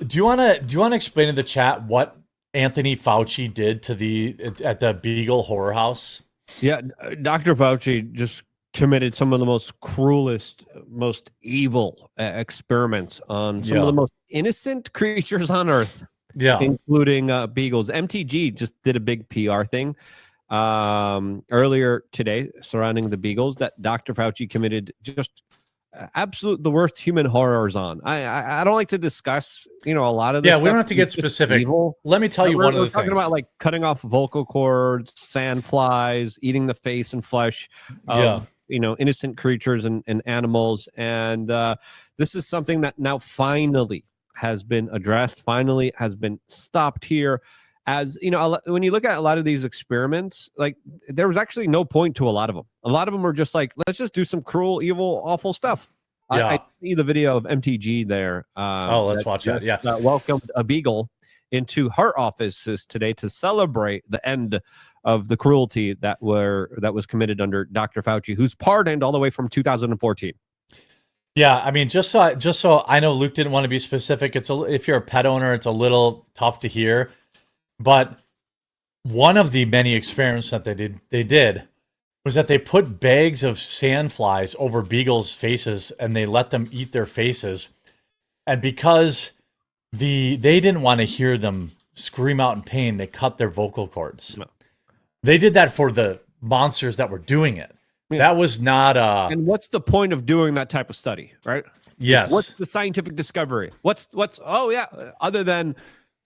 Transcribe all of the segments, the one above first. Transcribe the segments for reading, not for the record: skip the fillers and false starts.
Do you wanna explain in the chat what Anthony Fauci did at the Beagle Horror House? Yeah, Dr. Fauci just committed some of the most cruelest, most evil experiments on some of the most innocent creatures on Earth. Yeah, including beagles. MTG just did a big PR thing earlier today surrounding the beagles that Dr. Fauci committed just absolute the worst human horrors on. I don't like to discuss a lot of this. Yeah, we don't have to get specific. Evil. Let me tell you one of the talking things. about like cutting off vocal cords, sand flies, eating the face and flesh of innocent creatures and animals, and this is something that now finally has been addressed, finally has been stopped here. As you know, when you look at a lot of these experiments, like there was actually no point to a lot of them. A lot of them were just like, let's just do some cruel, evil, awful stuff. Yeah. I see the video of MTG there. Let's watch that. Yeah, welcomed a beagle into her offices today to celebrate the end of the cruelty that was committed under Dr. Fauci, who's pardoned all the way from 2014. Yeah, I mean, just so I know Luke didn't want to be specific. If you're a pet owner, it's a little tough to hear. But one of the many experiments that they did was that they put bags of sandflies over beagles' faces and they let them eat their faces. And because they didn't want to hear them scream out in pain, they cut their vocal cords. No. They did that for the monsters that were doing it. Yeah. That was not And what's the point of doing that type of study, right? Yes. What's the scientific discovery? Other than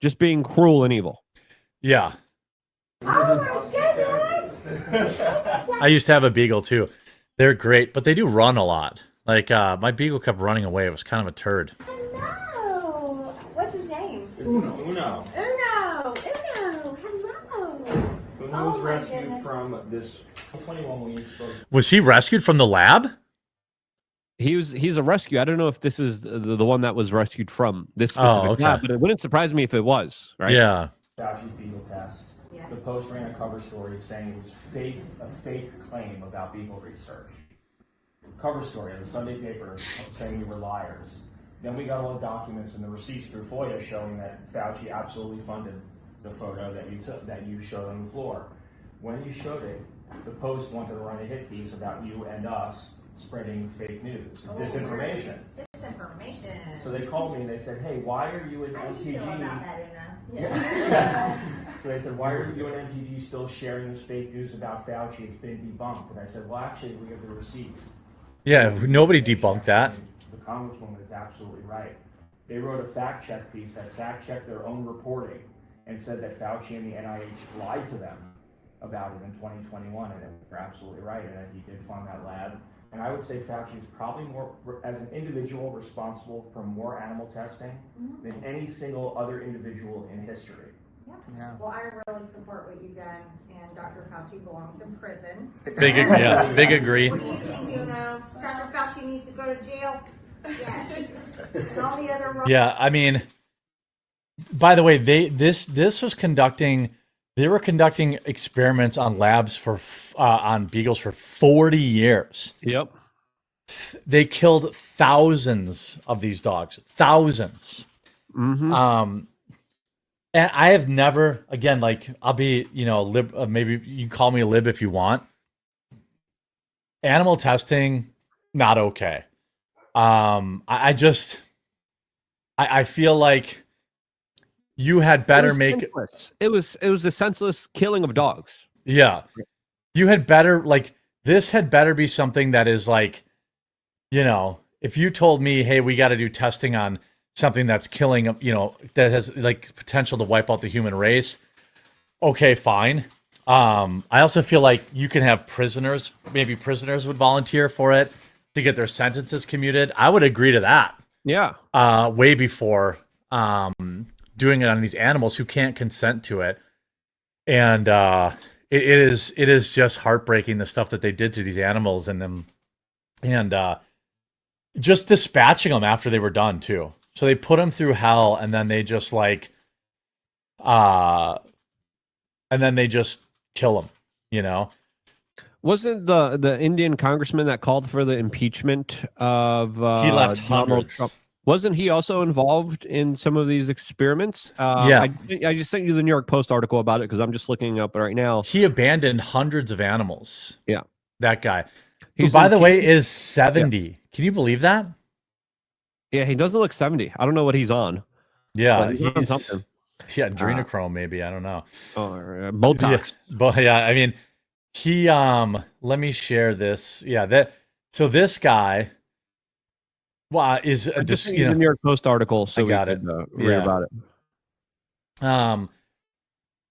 just being cruel and evil. Yeah. Oh my goodness! I used to have a beagle too. They're great, but they do run a lot. Like my beagle kept running away. It was kind of a turd. Hello. What's his name? Uno. Uno. Hello. Uno was rescued from this 21 when he was supposed to. Was he rescued from the lab? He's a rescue. I don't know if this is the one that was rescued from this specific lab, but it wouldn't surprise me if it was, right? Yeah. Fauci's Beagle test. Yeah. The Post ran a cover story saying it was a fake claim about Beagle research. Cover story in the Sunday paper saying we were liars. Then we got all the documents and the receipts through FOIA showing that Fauci absolutely funded the photo that you showed on the floor. When you showed it, the Post wanted to run a hit piece about you and us spreading fake news, disinformation. Disinformation. So they called me and they said, "Hey, why are you in How MTG?" do you feel about that, Una? Yeah. So they said, "Why are you and MTG still sharing this fake news about Fauci? It's been debunked." And I said, "Well, actually, we have the receipts." Yeah, nobody debunked that. The Congresswoman is absolutely right. They wrote a fact check piece that fact checked their own reporting and said that Fauci and the NIH lied to them about it in 2021, and they're absolutely right, and that he did fund that lab. And I would say Fauci is probably more, as an individual, responsible for more animal testing than any single other individual in history. Yeah. Well, I really support what you've done, and Dr. Fauci belongs in prison. Big agree. What do you think, Dr. Fauci needs to go to jail? Yes. And all the other Yeah, I mean, by the way, this was conducting. They were conducting experiments on labs on beagles for 40 years. Yep. They killed thousands of these dogs. Thousands. Mm-hmm. And I have never, again, like I'll be, lib. Maybe you can call me a lib if you want. Animal testing, not okay. I feel like you had better make it was a senseless killing of dogs. Yeah. You had better, like, this had better be something that is like, if you told me, hey, we got to do testing on something that's killing, that has like potential to wipe out the human race. Okay, fine. I also feel like you can have prisoners, maybe prisoners would volunteer for it to get their sentences commuted. I would agree to that. Yeah. Way before, doing it on these animals who can't consent to it. And it is just heartbreaking, the stuff that they did to these animals and just dispatching them after they were done too. So they put them through hell and then they just kill them, Wasn't the Indian congressman that called for the impeachment of he left Donald hundreds. Trump? Wasn't he also involved in some of these experiments? Yeah. I just sent you the New York Post article about it because I'm just looking up right now. He abandoned hundreds of animals. Yeah. That guy. Who, He's by been the way, keeping- is 70. Can you believe that? Yeah, he doesn't look 70. I don't know what he's on. Yeah, But he's on something. Yeah, adrenochrome maybe. I don't know. Or Botox. Yeah, but yeah, I mean, he let me share this. Yeah, that so this guy is I just just sent you the New York Post article, so I we got could read Yeah. about it.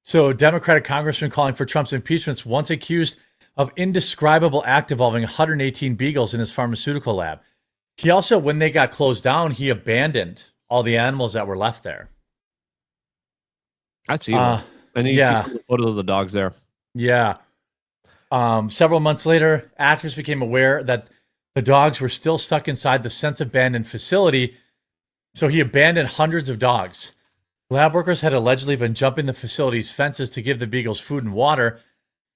So Democratic congressman calling for Trump's impeachment once accused of indescribable act involving 118 beagles in his pharmaceutical lab. He also, when they got closed down, he abandoned all the animals that were left there. That's evil. And you see some photos of the dogs there. Yeah. Several months later, activists became aware that the dogs were still stuck inside the since abandoned facility, so he abandoned hundreds of dogs. Lab workers had allegedly been jumping the facility's fences to give the beagles food and water.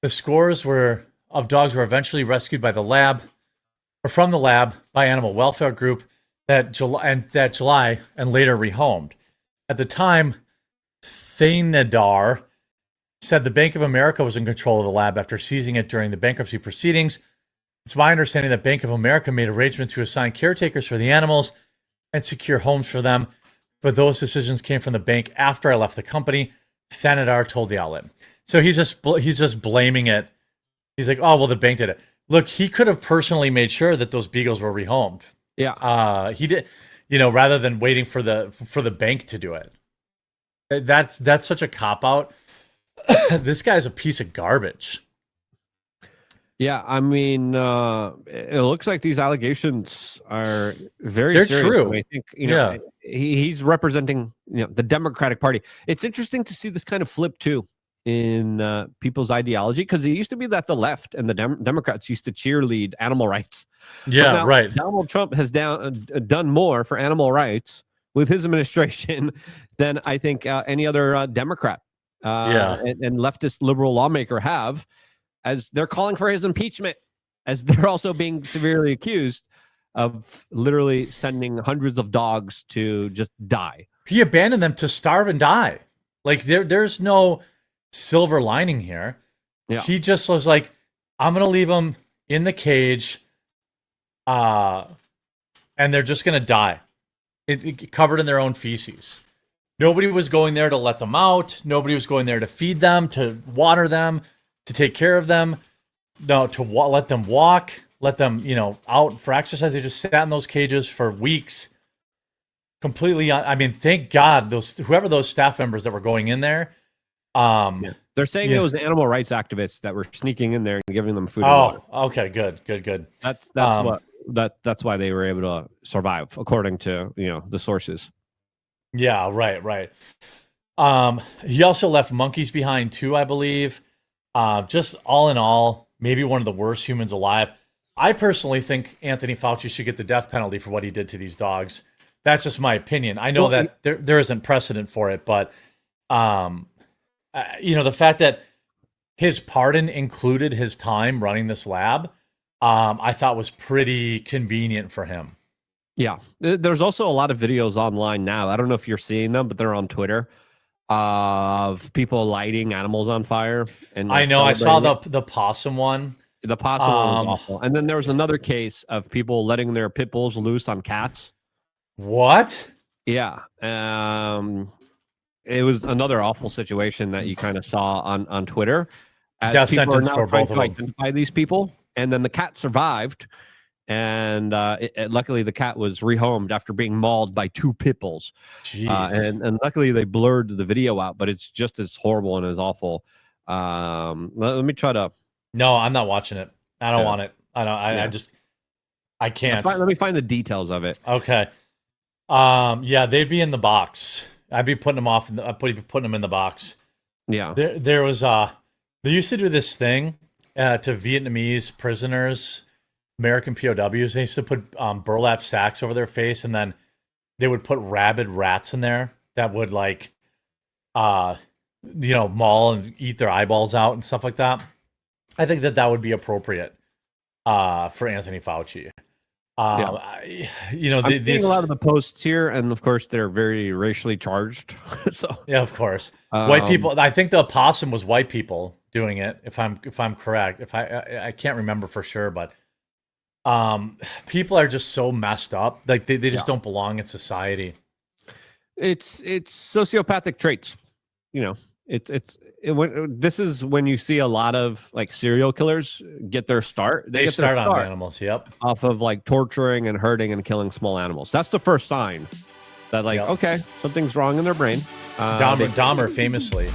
The scores of dogs were eventually rescued by from the lab by animal welfare group that July and later rehomed. At the time, Thanedar said the Bank of America was in control of the lab after seizing it during the bankruptcy proceedings. It's my understanding that Bank of America made arrangements to assign caretakers for the animals and secure homes for them, but those decisions came from the bank after I left the company, Thanedar told the outlet. So he's just blaming it. He's like, oh, well, the bank did it. Look, he could have personally made sure that those beagles were rehomed. Yeah. He did, rather than waiting for the bank to do it. That's such a cop out. This guy's a piece of garbage. Yeah, I mean, it looks like these allegations are They're serious. true. And I think he's representing the Democratic Party. It's interesting to see this kind of flip too in people's ideology, because it used to be that the left and the Democrats used to cheerlead animal rights. Yeah, now, right. Donald Trump has done more for animal rights with his administration than I think any other Democrat and leftist liberal lawmaker have, as they're calling for his impeachment, as they're also being severely accused of literally sending hundreds of dogs to just die. He abandoned them to starve and die. Like there's no silver lining here. Yeah. He just was like, I'm going to leave them in the cage and they're just going to die. It covered in their own feces. Nobody was going there to let them out. Nobody was going there to feed them, to water them, to take care of them. No, to let them walk, let them, out for exercise. They just sat in those cages for weeks. Completely. I mean, thank God whoever those staff members that were going in there. They're saying it was animal rights activists that were sneaking in there and giving them food. Oh, okay, good. That's why they were able to survive, according to the sources. Yeah, right. He also left monkeys behind too, I believe. Just all in all, maybe one of the worst humans alive. I personally think Anthony Fauci should get the death penalty for what he did to these dogs. That's just my opinion. I know that there isn't precedent for it, but the fact that his pardon included his time running this lab, I thought was pretty convenient for him. Yeah. There's also a lot of videos online now. I don't know if you're seeing them, but they're on Twitter of people lighting animals on fire. And I know I saw the possum one. The possum one was awful. And then there was another case of people letting their pit bulls loose on cats. What? Yeah. It was another awful situation that you kind of saw on Twitter. As death people sentence are now for trying both to of them. identify these people. And then the cat survived. And luckily the cat was rehomed after being mauled by two pit bulls. Jeez. And luckily they blurred the video out, but it's just as horrible and as awful. Let me try to. No, I'm not watching it. I don't want it. I can't. Let me find the details of it. Okay. Yeah, they'd be in the box. I'd be putting them off. I'd be putting them in the box. Yeah. There was they used to do this thing to Vietnamese prisoners, American POWs. They used to put burlap sacks over their face, and then they would put rabid rats in there that would maul and eat their eyeballs out and stuff like that. I think that would be appropriate for Anthony Fauci. I'm seeing a lot of the posts here, and of course they're very racially charged. So yeah, of course, white people. I think the opossum was white people doing it. If I'm correct, if I can't remember for sure, but people are just so messed up. Like they just don't belong in society. It's sociopathic traits. This is when you see a lot of like serial killers get their start. They start on animals. Yep. Off of like torturing and hurting and killing small animals. That's the first sign that okay, something's wrong in their brain. Dahmer famously.